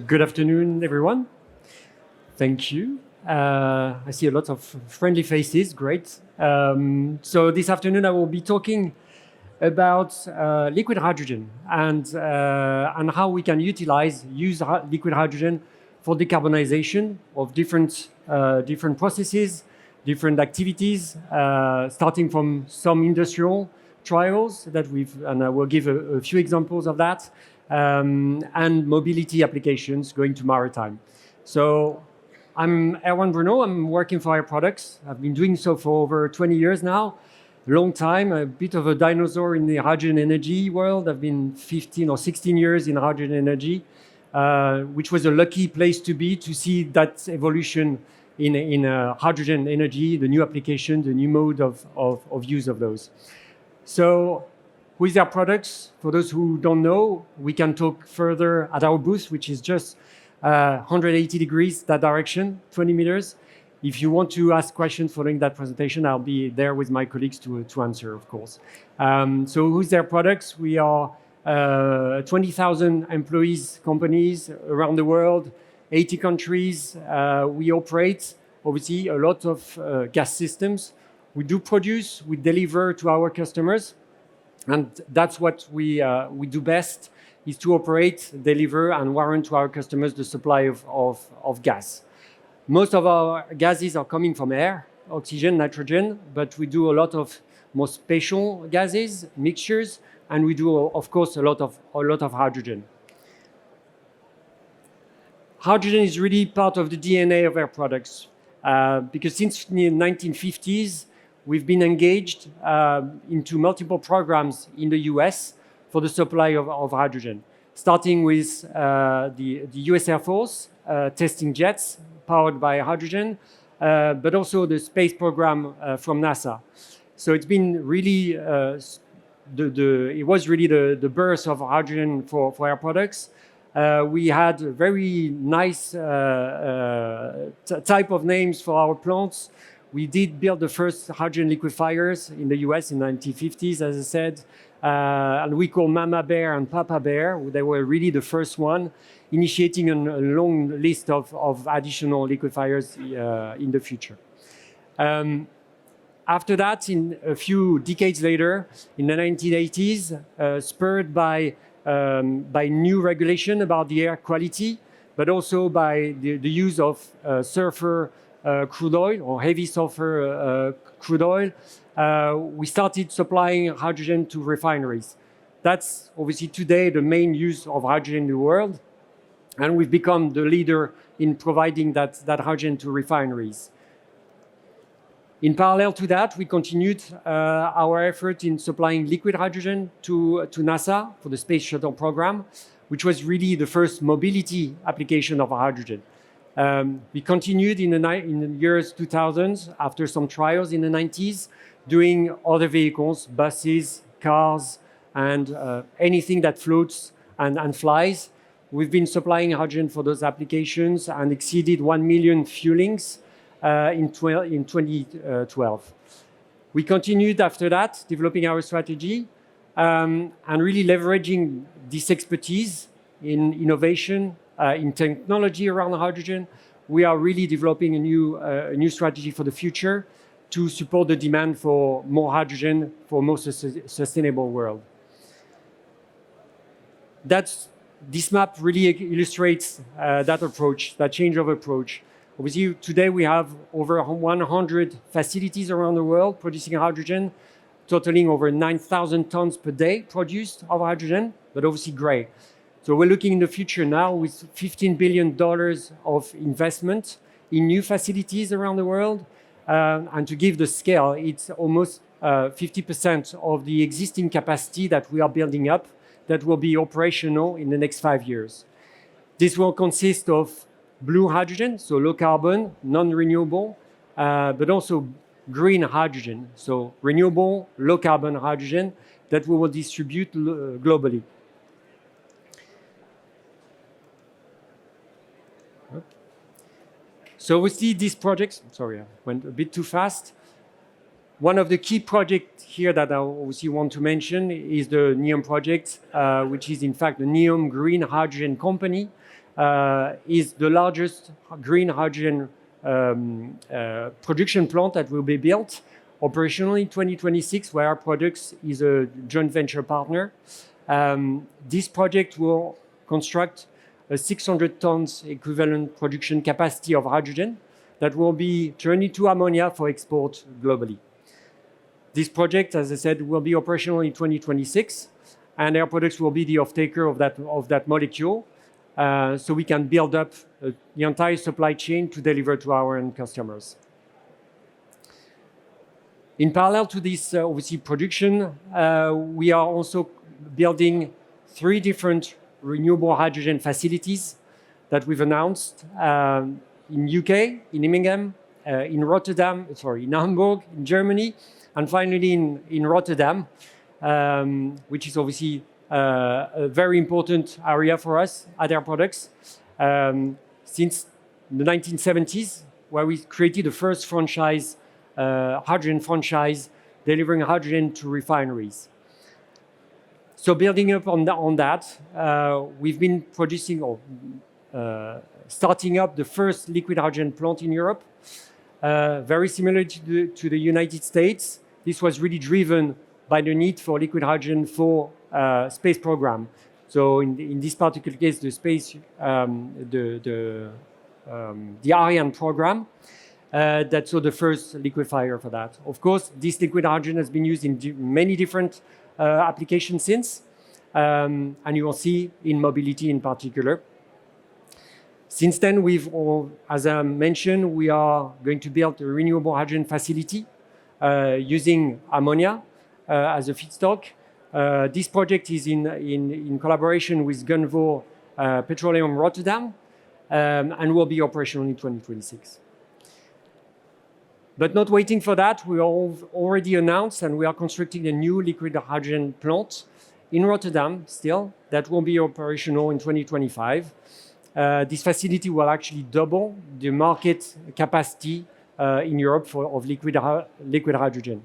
Good afternoon, everyone. Thank you. I see a lot of friendly faces, great. So this afternoon I will be talking about liquid hydrogen and how we can use liquid hydrogen for decarbonization of different processes, different activities, starting from some industrial trials that and I will give a few examples of that, and mobility applications going to maritime. So I'm Erwan Bruneau, I'm working for Air Products. I've been doing so for over 20 years now, a long time, a bit of a dinosaur in the hydrogen energy world. I've been 15 or 16 years in hydrogen energy, which was a lucky place to be, to see that evolution in hydrogen energy, the new application, the new mode of use of those. So who is Air Products? For those who don't know, we can talk further at our booth, which is just 180 degrees that direction, 20 meters. If you want to ask questions following that presentation, I'll be there with my colleagues to answer, of course. So who's Air Products? We are 20,000 employees, companies around the world, 80 countries. We operate, obviously, a lot of gas systems. We do produce, we deliver to our customers. And that's what we do best, is to operate, deliver, and warrant to our customers the supply of gas. Most of our gases are coming from air, oxygen, nitrogen, but we do a lot of more special gases, mixtures, and we do, of course, a lot of hydrogen. Hydrogen is really part of the DNA of Air Products, because since the 1950s, we've been engaged into multiple programs in the US for the supply of hydrogen, starting with the US Air Force testing jets powered by hydrogen, but also the space program from NASA. So it's been really, it was really the birth of hydrogen for Air Products. We had very nice type of names for our plants. We did build the first hydrogen liquefiers in the US in the 1950s, as I said, and we call Mama Bear and Papa Bear. They were really the first one, initiating a long list of additional liquefiers in the future. After that, in a few decades later, in the 1980s, spurred by new regulation about the air quality, but also by the use of sulfur crude oil or heavy sulfur crude oil, we started supplying hydrogen to refineries. That's obviously today the main use of hydrogen in the world, and we've become the leader in providing that hydrogen to refineries. In parallel to that, we continued our effort in supplying liquid hydrogen to NASA for the Space Shuttle program, which was really the first mobility application of hydrogen. We continued in the years 2000s, after some trials in the 90s, doing other vehicles, buses, cars, and anything that floats and flies. We've been supplying hydrogen for those applications and exceeded 1 million fuelings in 2012. We continued after that, developing our strategy and really leveraging this expertise in innovation, in technology around hydrogen. We are really developing a new strategy for the future to support the demand for more hydrogen for a more sustainable world. This map really illustrates that approach, that change of approach. Obviously, today we have over 100 facilities around the world producing hydrogen, totaling over 9,000 tons per day produced of hydrogen, but obviously gray. So we're looking in the future now with $15 billion of investment in new facilities around the world. And to give the scale, it's almost 50% of the existing capacity that we are building up that will be operational in the next 5 years. This will consist of blue hydrogen, so low carbon, non-renewable, but also green hydrogen, so renewable, low carbon hydrogen that we will distribute globally. So we see these projects, sorry, I went a bit too fast. One of the key projects here that I obviously want to mention is the NEOM project, which is in fact the NEOM Green Hydrogen Company, is the largest green hydrogen production plant that will be built operational in 2026, where our products is a joint venture partner. This project will construct a 600 tons equivalent production capacity of hydrogen that will be turned into ammonia for export globally. This project, as I said, will be operational in 2026, and Air Products will be the off-taker of that molecule, so we can build up the entire supply chain to deliver to our end customers. In parallel to this, obviously, production, we are also building 3 different renewable hydrogen facilities that we've announced in UK, in Immingham, in Hamburg, in Germany, and finally in Rotterdam, which is obviously a very important area for us at Air Products. Since the 1970s, where we created the first franchise, hydrogen franchise, delivering hydrogen to refineries. So building up on that, we've been producing or starting up the first liquid hydrogen plant in Europe, very similar to the United States. This was really driven by the need for liquid hydrogen for space program. So in this particular case, the space, the Ariane program, that's the first liquefier for that. Of course, this liquid hydrogen has been used in many different applications since, and you will see in mobility in particular. Since then, as I mentioned, we are going to build a renewable hydrogen facility using ammonia as a feedstock. This project is in collaboration with Gunvor Petroleum Rotterdam, and will be operational in 2026. But not waiting for that, we already announced and we are constructing a new liquid hydrogen plant in Rotterdam still that will be operational in 2025. This facility will actually double the market capacity in Europe of liquid hydrogen.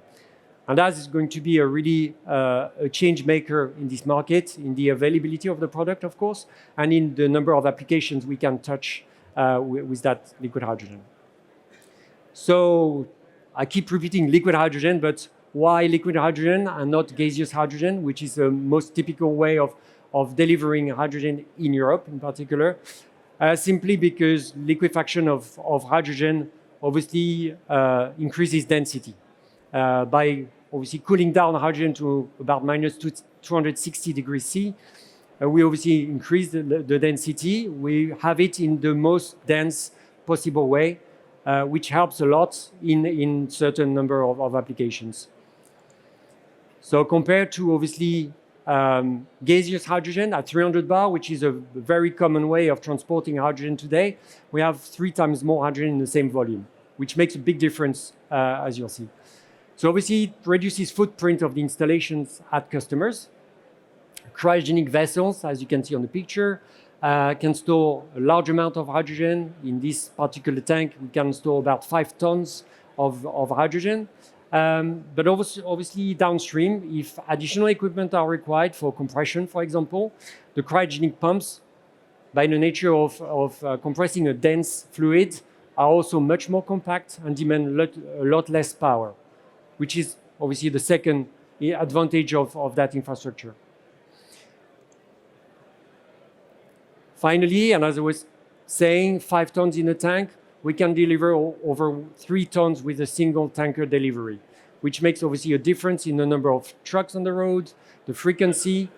And that is going to be a really a change maker in this market, in the availability of the product, of course, and in the number of applications we can touch with that liquid hydrogen. So I keep repeating liquid hydrogen, but why liquid hydrogen and not gaseous hydrogen, which is the most typical way of delivering hydrogen in Europe in particular? Simply because liquefaction of hydrogen obviously increases density. By obviously cooling down hydrogen to about minus 260 degrees C, we obviously increase the density. We have it in the most dense possible way, which helps a lot in certain number of applications. So compared to obviously gaseous hydrogen at 300 bar, which is a very common way of transporting hydrogen today, we have 3 times more hydrogen in the same volume, which makes a big difference, as you'll see. So obviously it reduces footprint of the installations at customers. Cryogenic vessels, as you can see on the picture, can store a large amount of hydrogen. In this particular tank, we can store about 5 tons of hydrogen. But obviously downstream, if additional equipment are required for compression, for example, the cryogenic pumps, by the nature of compressing a dense fluid, are also much more compact and demand a lot less power, which is obviously the second advantage of that infrastructure. Finally, and as I was saying, 5 tons in a tank, we can deliver over 3 tons with a single tanker delivery, which makes obviously a difference in the number of trucks on the road, the frequency.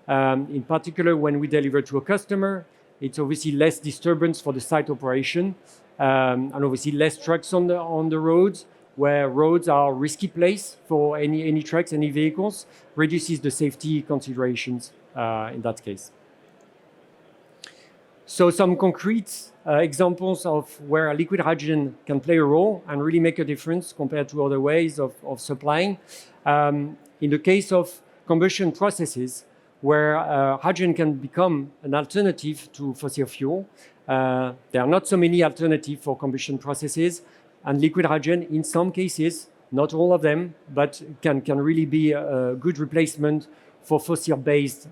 In particular, when we deliver to a customer, it's obviously less disturbance for the site operation, and obviously less trucks on the roads, where roads are a risky place for any trucks, any vehicles, reduces the safety considerations in that case. So some concrete examples of where liquid hydrogen can play a role and really make a difference compared to other ways of supplying. In the case of combustion processes, where hydrogen can become an alternative to fossil fuel, there are not so many alternatives for combustion processes, and liquid hydrogen, in some cases, not all of them, but can really be a good replacement for fossil-based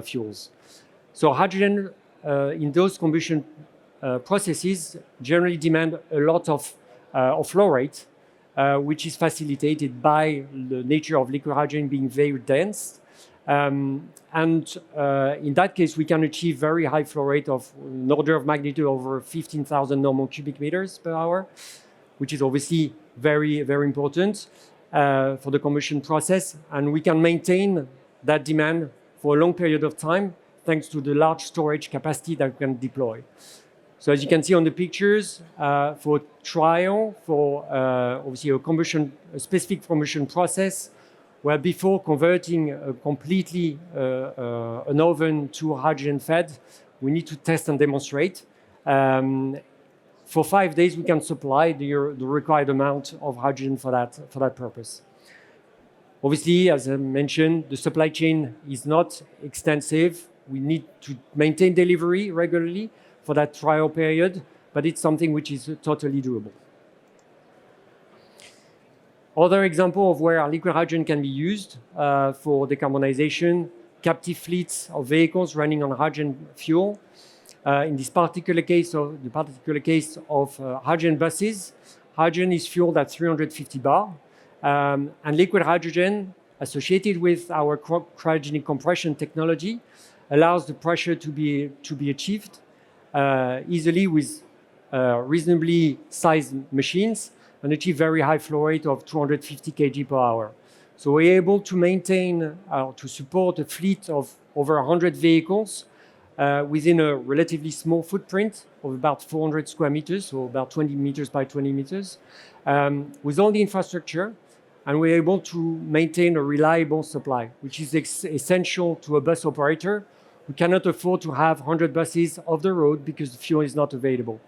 fuels. So hydrogen in those combustion processes generally demand a lot of flow rate, which is facilitated by the nature of liquid hydrogen being very dense. In that case, we can achieve very high flow rate of an order of magnitude over 15,000 normal cubic meters per hour, which is obviously very, very important for the combustion process. And we can maintain that demand for a long period of time thanks to the large storage capacity that we can deploy. So as you can see on the pictures, for trial, for obviously a specific combustion process, where before converting completely an oven to hydrogen fed, we need to test and demonstrate. For 5 days, we can supply the required amount of hydrogen for that purpose. Obviously, as I mentioned, the supply chain is not extensive. We need to maintain delivery regularly for that trial period, but it's something which is totally doable. Other example of where liquid hydrogen can be used for decarbonization, captive fleets of vehicles running on hydrogen fuel. In this particular case of hydrogen buses, hydrogen is fueled at 350 bar, and liquid hydrogen associated with our cryogenic compression technology allows the pressure to be achieved easily with reasonably sized machines and achieve very high flow rate of 250 kg per hour. So we're able to maintain to support a fleet of over 100 vehicles within a relatively small footprint of about 400 square meters, so about 20 meters by 20 meters, with all the infrastructure, and we're able to maintain a reliable supply, which is essential to a bus operator who cannot afford to have 100 buses off the road because the fuel is not available.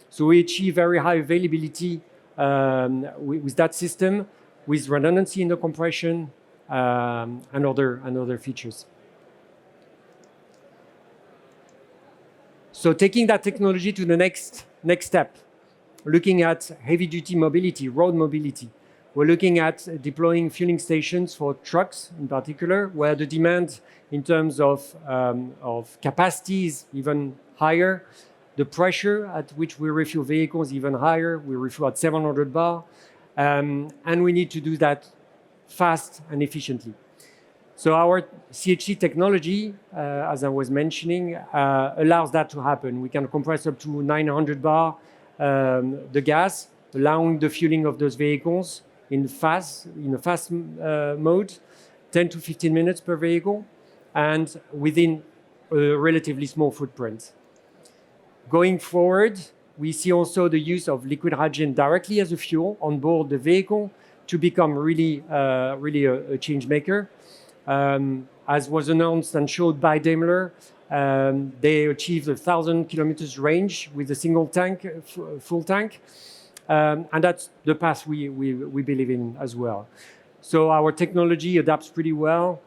So we achieve very high availability with that system, with redundancy in the compression and other features. So taking that technology to the next step, looking at heavy-duty mobility, road mobility. We're looking at deploying fueling stations for trucks in particular, where the demand in terms of capacity is even higher. The pressure at which we refuel vehicles is even higher. We refuel at 700 bar, and we need to do that fast and efficiently. So our CHC technology, as I was mentioning, allows that to happen. We can compress up to 900 bar the gas, allowing the fueling of those vehicles in a fast mode, 10 to 15 minutes per vehicle, and within a relatively small footprint. Going forward, we see also the use of liquid hydrogen directly as a fuel on board the vehicle to become really a change maker. As was announced and showed by Daimler, they achieved 1,000 kilometers range with a single tank, full tank. And that's the path we believe in as well. So our technology adapts pretty well.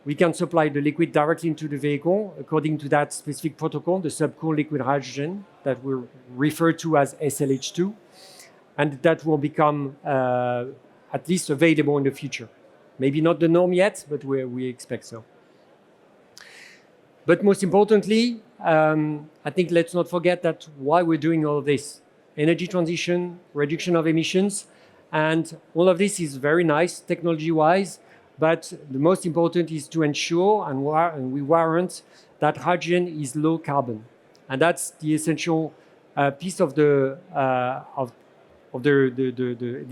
We can supply the liquid directly into the vehicle according to that specific protocol, the subcooled liquid hydrogen that we refer to as SLH2, and that will become at least available in the future. Maybe not the norm yet, but we expect so. But most importantly, I think let's not forget that why we're doing all of this. Energy transition, reduction of emissions, and all of this is very nice technology-wise, but the most important is to ensure and we warrant that hydrogen is low carbon. And that's the essential piece of the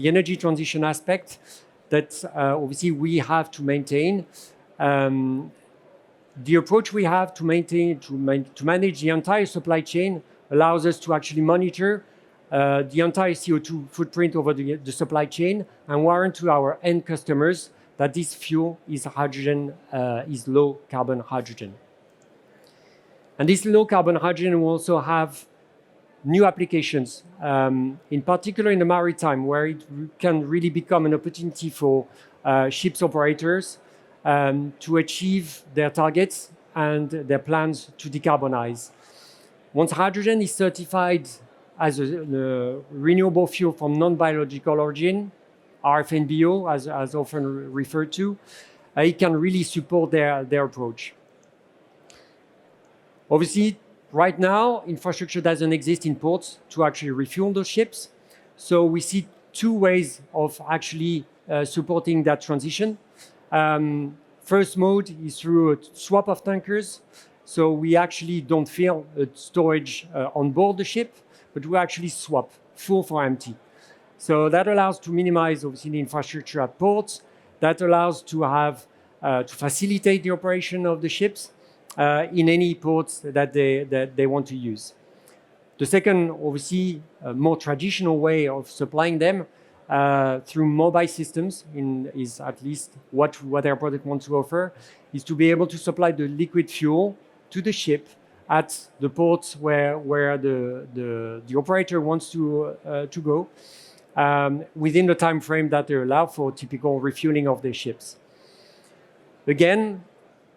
energy transition aspect that obviously we have to maintain. The approach we have to manage the entire supply chain allows us to actually monitor the entire CO2 footprint over the supply chain and warrant to our end customers that this fuel is hydrogen, is low carbon hydrogen. And this low carbon hydrogen will also have new applications, in particular in the maritime, where it can really become an opportunity for ships operators to achieve their targets and their plans to decarbonize. Once hydrogen is certified as a renewable fuel from non-biological origin, RFNBO, as often referred to, it can really support their approach. Obviously, Right now, infrastructure doesn't exist in ports to actually refuel those ships. So we see two ways of actually supporting that transition. First mode is through a swap of tankers. So we actually don't fill storage on board the ship, but we actually swap full for empty. So that allows to minimize, obviously, the infrastructure at ports. That allows to have to facilitate the operation of the ships in any ports that they want to use. The second, obviously, more traditional way of supplying them through mobile systems is at least what our product wants to offer, is to be able to supply the liquid fuel to the ship at the ports where the operator wants to go within the time frame that they allow for typical refueling of their ships. Again,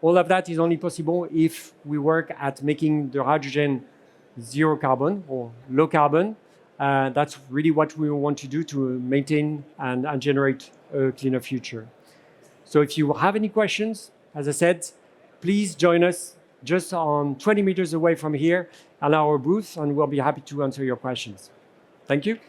all of that is only possible if we work at making the hydrogen zero carbon or low carbon. That's really what we want to do to maintain and generate a cleaner future. So if you have any questions, as I said, please join us just on 20 meters away from here at our booth, and we'll be happy to answer your questions. Thank you.